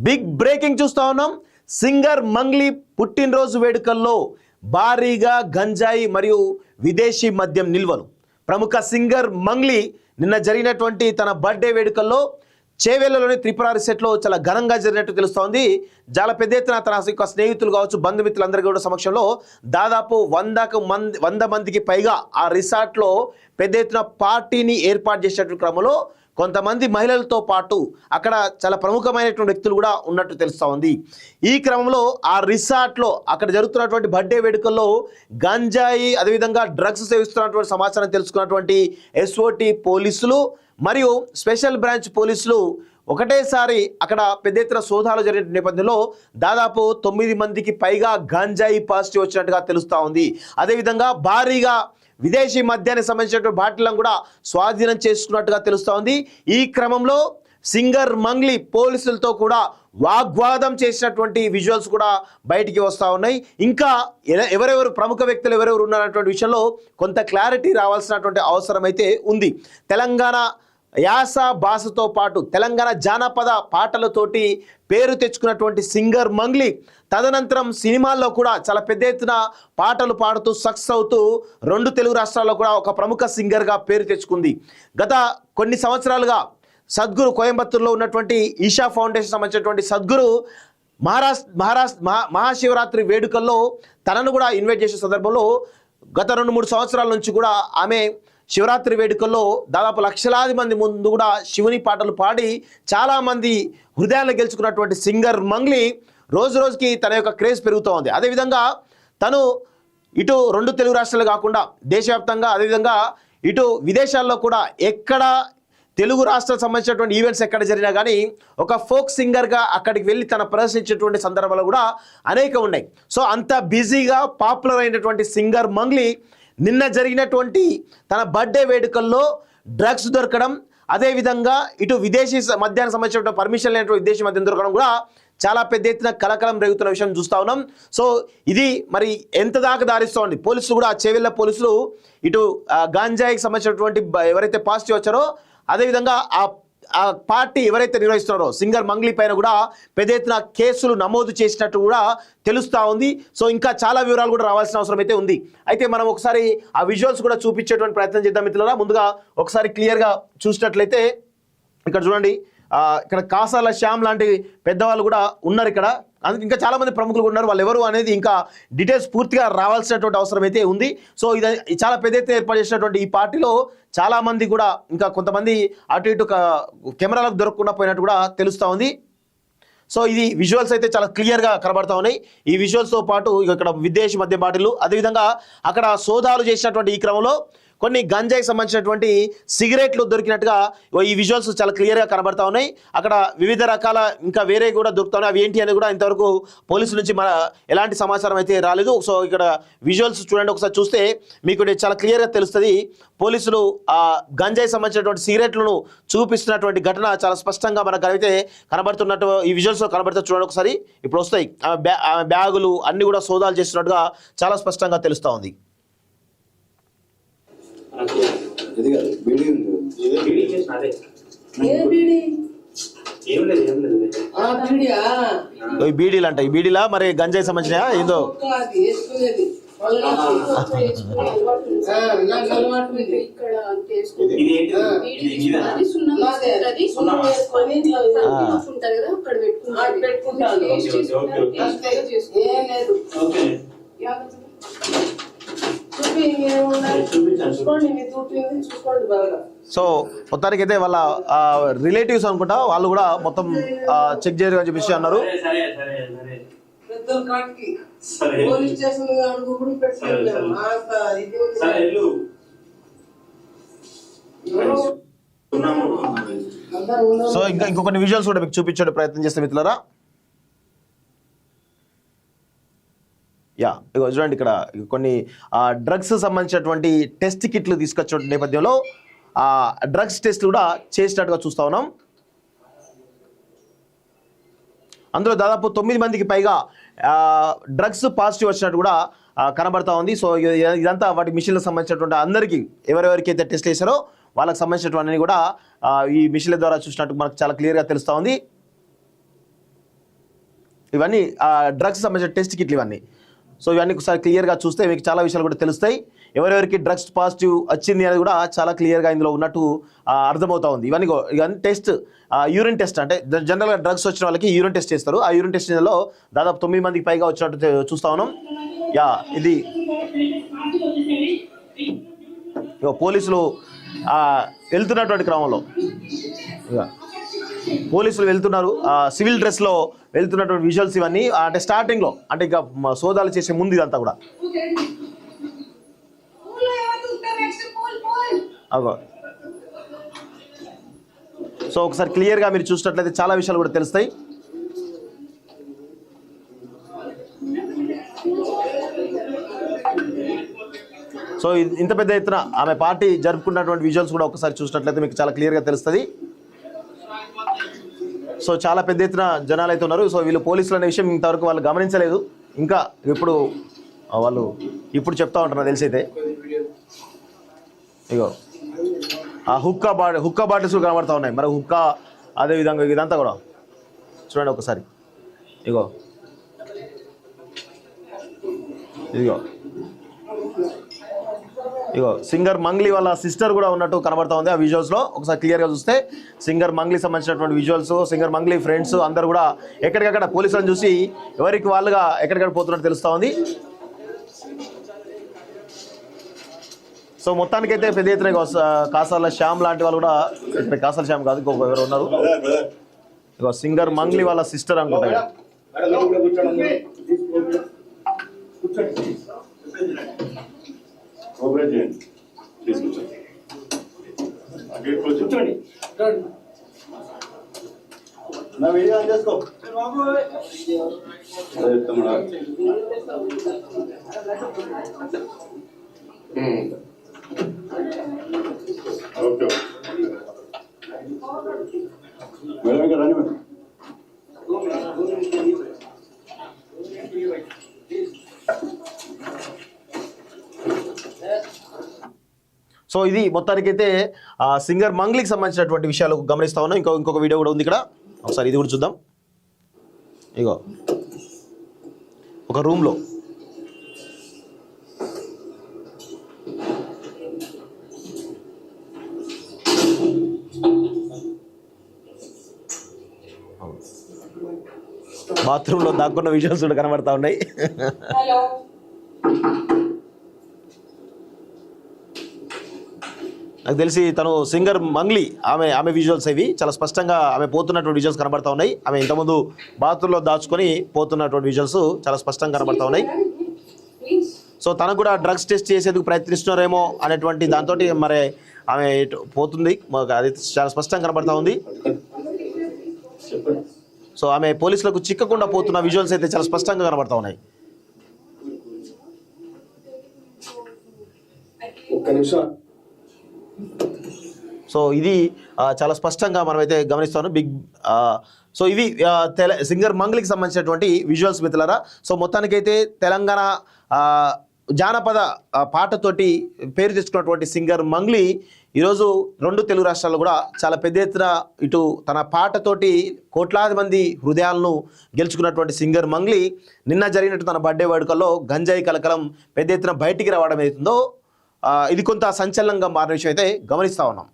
Big breaking చూస్తా ఉన్నాం. Singer Mangli పుట్టినరోజు వేడుకల్లో భారీగా గంజాయి మరియు విదేశీ మద్యం నిల్వలు. ప్రముఖ సింగర్ మంగ్లీ నిన్న జరిగినటువంటి తన బర్త్డే వేడుకల్లో చేవెళ్లలోని త్రిపుర సెట్లో చాలా ఘనంగా జరిగినట్టు తెలుస్తోంది. చాలా పెద్ద ఎత్తున తన యొక్క స్నేహితులు కావచ్చు, బంధుమిత్రులందరూ కూడా సమక్షంలో దాదాపు 100 మందికి పైగా ఆ రిసార్ట్లో పెద్ద ఎత్తున పార్టీని ఏర్పాటు చేసేటువంటి క్రమంలో కొంతమంది మహిళలతో పాటు అక్కడ చాలా ప్రముఖమైనటువంటి వ్యక్తులు కూడా ఉన్నట్టు తెలుస్తూ ఉంది. ఈ క్రమంలో ఆ రిసార్ట్లో అక్కడ జరుగుతున్నటువంటి బర్త్డే వేడుకల్లో గంజాయి అదేవిధంగా డ్రగ్స్ సేవిస్తున్నటువంటి సమాచారం తెలుసుకున్నటువంటి ఎస్ఓటి పోలీసులు మరియు స్పెషల్ బ్రాంచ్ పోలీసులు ఒకటేసారి అక్కడ పెద్ద ఎత్తున సోదాలు జరిగిన నేపథ్యంలో దాదాపు 9 మందికి పైగా గంజాయి పాజిటివ్ వచ్చినట్టుగా తెలుస్తూ ఉంది. అదేవిధంగా భారీగా విదేశీ మద్యానికి సంబంధించినటువంటి బాటిళ్లను కూడా స్వాధీనం చేసుకున్నట్టుగా తెలుస్తూ ఉంది. ఈ క్రమంలో సింగర్ మంగ్లీ పోలీసులతో కూడా వాగ్వాదం చేసినటువంటి విజువల్స్ కూడా బయటికి వస్తూ ఉన్నాయి. ఇంకా ఎవరెవరు ప్రముఖ వ్యక్తులు ఎవరెవరు ఉన్నారన్నటువంటి విషయంలో కొంత క్లారిటీ రావాల్సినటువంటి అవసరం అయితే ఉంది. తెలంగాణ యాస భాషతో పాటు తెలంగాణ జానపద పాటలతోటి పేరు తెచ్చుకున్నటువంటి సింగర్ మంగ్లీ తదనంతరం సినిమాల్లో కూడా చాలా పెద్ద ఎత్తున పాటలు పాడుతూ సక్సెస్ అవుతూ 2 తెలుగు రాష్ట్రాల్లో కూడా ఒక ప్రముఖ సింగర్గా పేరు తెచ్చుకుంది. గత కొన్ని సంవత్సరాలుగా సద్గురు కోయంబత్తూరులో ఉన్నటువంటి ఈషా ఫౌండేషన్ సంబంధించినటువంటి సద్గురు మహాశివరాత్రి వేడుకల్లో తనను కూడా ఇన్వైట్ చేసే సందర్భంలో గత 2-3 సంవత్సరాల నుంచి కూడా ఆమె శివరాత్రి వేడుకల్లో దాదాపు లక్షలాది మంది ముందు కూడా శివుని పాటలు పాడి చాలామంది హృదయాలను గెలుచుకున్నటువంటి సింగర్ మంగ్లీ రోజు రోజుకి తన యొక్క క్రేజ్ పెరుగుతూ ఉంది. అదేవిధంగా తను ఇటు 2 తెలుగు రాష్ట్రాలు కాకుండా దేశవ్యాప్తంగా అదేవిధంగా ఇటు విదేశాల్లో కూడా ఎక్కడ తెలుగు రాష్ట్రాలకు సంబంధించినటువంటి ఈవెంట్స్ ఎక్కడ జరిగినా కానీ ఒక ఫోక్ సింగర్గా అక్కడికి వెళ్ళి తన ప్రదర్శించేటువంటి సందర్భాలు కూడా అనేక ఉన్నాయి. సో అంత బిజీగా పాపులర్ అయినటువంటి సింగర్ మంగ్లీ నిన్న జరిగినటువంటి తన బర్త్డే వేడుకల్లో డ్రగ్స్ దొరకడం, అదేవిధంగా ఇటు విదేశీ మద్యానికి సంబంధించిన పర్మిషన్ లేనటువంటి విదేశీ మద్యం దొరకడం కూడా చాలా పెద్ద ఎత్తున కలకలం రేగుతున్న విషయం చూస్తూ ఉన్నాం. సో ఇది మరి ఎంత దాకా దారిస్తోంది. పోలీసులు కూడా చేవెళ్ళ పోలీసులు ఇటు గాంజాయికి సంబంధించినటువంటి ఎవరైతే పాజిటివ్ వచ్చారో అదేవిధంగా ఆ పార్టీ ఎవరైతే నిర్వహిస్తున్నారో సింగర్ మంగ్లీ పైన కూడా పెద్ద ఎత్తున కేసులు నమోదు చేసినట్టు కూడా తెలుస్తూ ఉంది. సో ఇంకా చాలా వివరాలు కూడా రావాల్సిన అవసరం అయితే ఉంది. అయితే మనం ఒకసారి ఆ విజువల్స్ కూడా చూపించేటువంటి ప్రయత్నం చేద్దాం మిత్రులారా. ముందుగా ఒకసారి క్లియర్గా చూసినట్లయితే ఇక్కడ చూడండి, ఇక్కడ కాసాల శ్యామ్ లాంటి పెద్దవాళ్ళు కూడా ఉన్నారు ఇక్కడ. ఇంకా చాలా మంది ప్రముఖులు ఉన్నారు. వాళ్ళు ఎవరు అనేది ఇంకా డీటెయిల్స్ పూర్తిగా రావాల్సినటువంటి అవసరం అయితే ఉంది. సో ఇది చాలా పెద్ద ఎత్తున ఏర్పాటు చేసినటువంటి ఈ పార్టీలో చాలా మంది కూడా ఇంకా కొంతమంది అటు ఇటు కెమెరాలకు దొరకకుండా పోయినట్టు కూడా తెలుస్తూ ఉంది. సో ఇది విజువల్స్ అయితే చాలా క్లియర్గా కనబడతా ఉన్నాయి. ఈ విజువల్స్తో పాటు ఇక్కడ విదేశీ మద్య బాటిల్ అదేవిధంగా అక్కడ సోదాలు చేసినటువంటి ఈ క్రమంలో కొన్ని గంజాయికి సంబంధించినటువంటి సిగరెట్లు దొరికినట్టుగా ఈ విజువల్స్ చాలా క్లియర్గా కనబడతా ఉన్నాయి. అక్కడ వివిధ రకాల ఇంకా వేరే కూడా దొరుకుతా ఉన్నాయి. అవి ఏంటి అని కూడా ఇంతవరకు పోలీసుల నుంచి ఎలాంటి సమాచారం అయితే రాలేదు. సో ఇక్కడ విజువల్స్ చూడండి, ఒకసారి చూస్తే మీకు చాలా క్లియర్గా తెలుస్తుంది. పోలీసులు ఆ గంజాయి సంబంధించినటువంటి సిగరెట్లను చూపిస్తున్నటువంటి ఘటన చాలా స్పష్టంగా మనకు అయితే కనబడుతున్నట్టు ఈ విజువల్స్లో కనబడితే చూడండి ఒకసారి. ఇప్పుడు వస్తాయి బ్యాగులు అన్ని కూడా సోదాలు చేస్తున్నట్టుగా చాలా స్పష్టంగా తెలుస్తూ ఉంది. బీడీలు అంట. ఈ బీడీలా మరి గంజాయి సంబంధించిన ఏందో సో మొత్తానికి అయితే వాళ్ళ రిలేటివ్స్ అనుకుంటా వాళ్ళు కూడా మొత్తం చెక్ చేయరు అని చెప్పేసి అన్నారు. సో ఇంకా ఇంకొన్ని విజువల్స్ కూడా మీకు చూపించే ప్రయత్నం చేస్తే మిత్రులారా. ఇగో చూడండి, ఇక్కడ కొన్ని డ్రగ్స్ సంబంధించినటువంటి టెస్ట్ కిట్లు తీసుకొచ్చే నేపథ్యంలో డ్రగ్స్ టెస్ట్ కూడా చేసినట్టుగా చూస్తూ ఉన్నాం. అందులో దాదాపు 9 మందికి పైగా డ్రగ్స్ పాజిటివ్ వచ్చినట్టు కూడా కనబడతా ఉంది. సో ఇదంతా వాటి మిషన్లకు సంబంధించినటువంటి అందరికీ ఎవరెవరికి అయితే టెస్ట్ చేశారో వాళ్ళకి సంబంధించినటువంటి కూడా ఈ మిషన్ల ద్వారా చూసినట్టు మనకు చాలా క్లియర్గా తెలుస్తూ ఉంది. ఇవన్నీ డ్రగ్స్ సంబంధించిన టెస్ట్ కిట్లు ఇవన్నీ. సో ఇవన్నీ ఒకసారి క్లియర్గా చూస్తే మీకు చాలా విషయాలు కూడా తెలుస్తాయి. ఎవరెవరికి డ్రగ్స్ పాజిటివ్ వచ్చింది అనేది కూడా చాలా క్లియర్గా ఇందులో ఉన్నట్టు అర్థమవుతా ఉంది. ఇవన్నీ టెస్ట్, యూరిన్ టెస్ట్, అంటే జనరల్గా డ్రగ్స్ వచ్చిన వాళ్ళకి యూరిన్ టెస్ట్ చేస్తారు. ఆ యూరిన్ టెస్ట్లో దాదాపు 9 మందికి పైగా వచ్చినట్టు చూస్తా ఉన్నాం. ఇది పోలీసులు వెళ్తున్నటువంటి క్రమంలో పోలీసులు వెళ్తున్నారు, సివిల్ డ్రెస్లో వెళ్తున్నటువంటి విజువల్స్ ఇవన్నీ. అంటే స్టార్టింగ్లో, అంటే ఇక సోదాలు చేసే ముందు ఇదంతా కూడా అగో. సో ఒకసారి క్లియర్గా మీరు చూసినట్లయితే చాలా విషయాలు కూడా తెలుస్తాయి. సో ఇంత పెద్ద ఎత్తున ఆమె పార్టీ జరుపుకున్నటువంటి విజువల్స్ కూడా ఒకసారి చూసినట్లయితే మీకు చాలా క్లియర్గా తెలుస్తుంది. సో చాలా పెద్ద ఎత్తున జనాలు అయితే ఉన్నారు. సో వీళ్ళు పోలీసులు అనే విషయం ఇంతవరకు వాళ్ళు గమనించలేదు. ఇంకా వాళ్ళు ఇప్పుడు చెప్తా ఉంటారు తెలిసి అయితే. ఇగో హుక్కా బాటిల్స్ కూడా కనబడతా ఉన్నాయి. మరి హుక్కా అదేవిధంగా ఇదంతా కూడా చూడండి ఒకసారి. ఇగో సింగర్ మంగ్లీ వాళ్ళ సిస్టర్ కూడా ఉన్నట్టు కనబడతా ఉంది ఆ విజువల్స్లో. ఒకసారి క్లియర్గా చూస్తే సింగర్ మంగ్లీ సంబంధించినటువంటి విజువల్స్, సింగర్ మంగ్లీ ఫ్రెండ్స్ అందరు కూడా ఎక్కడికక్కడ పోలీసులను చూసి ఎవరికి వాళ్ళుగా ఎక్కడికక్కడ పోతున్నట్టు తెలుస్తూ ఉంది. సో మొత్తానికైతే పెద్ద ఎత్తున కాసాల శ్యామ్ లాంటి వాళ్ళు కూడా, ఇక్కడ కాసాల శ్యామ్ కాదు ఇంకొక ఎవరు ఉన్నారు, ఇగో సింగర్ మంగ్లీ వాళ్ళ సిస్టర్ అనుకుంటా. ఓకే మేడం ఇక్కడ రండి మేడం. సో ఇది మొత్తానికైతే సింగర్ మంగ్లీకి సంబంధించినటువంటి విషయాలు గమనిస్తా ఉన్నాం. ఇంకొక వీడియో కూడా ఉంది ఇక్కడ, ఒకసారి ఇది కూడా చూద్దాం. ఇగో ఒక రూమ్లో బాత్రూంలో దాక్కున్న విజువల్స్ కూడా కనబడతా ఉన్నాయి. నాకు తెలిసి తను సింగర్ మంగ్లీ, ఆమె విజువల్స్ ఇవి చాలా స్పష్టంగా ఆమె పోతున్నటువంటి విజువల్స్ కనబడతా ఉన్నాయి. ఆమె ఇంతకుముందు బాత్రూంలో దాచుకొని పోతున్నటువంటి విజువల్స్ చాలా స్పష్టంగా కనబడతా ఉన్నాయి. సో తనకు కూడా డ్రగ్స్ టెస్ట్ చేసేందుకు ప్రయత్నిస్తున్నారేమో అనేటువంటి దాంతో మరి ఆమె పోతుంది, అది చాలా స్పష్టంగా కనబడతా ఉంది. సో ఆమె పోలీసులకు చిక్కకుండా పోతున్న విజువల్స్ అయితే చాలా స్పష్టంగా కనబడతా ఉన్నాయి. సో ఇది చాలా స్పష్టంగా మనమైతే గమనిస్తాను. సో ఇవి సింగర్ మంగ్లీకి సంబంధించినటువంటి విజువల్స్ మిత్రులారా. సో మొత్తానికైతే తెలంగాణ జానపద పాటతోటి పేరు తెచ్చుకున్నటువంటి సింగర్ మంగ్లీ ఈరోజు 2 తెలుగు రాష్ట్రాల్లో కూడా చాలా పెద్ద ఎత్తున ఇటు తన పాటతోటి కోట్లాది మంది హృదయాలను గెలుచుకున్నటువంటి సింగర్ మంగ్లీ నిన్న జరిగినట్టు తన బర్త్డే వేడుకల్లో గంజాయి కలకలం పెద్ద ఎత్తున బయటికి రావడం అవుతుందో ఇది కొంత సంచలనంగా మారిన విషయం అయితే గమనిస్తా ఉన్నాం.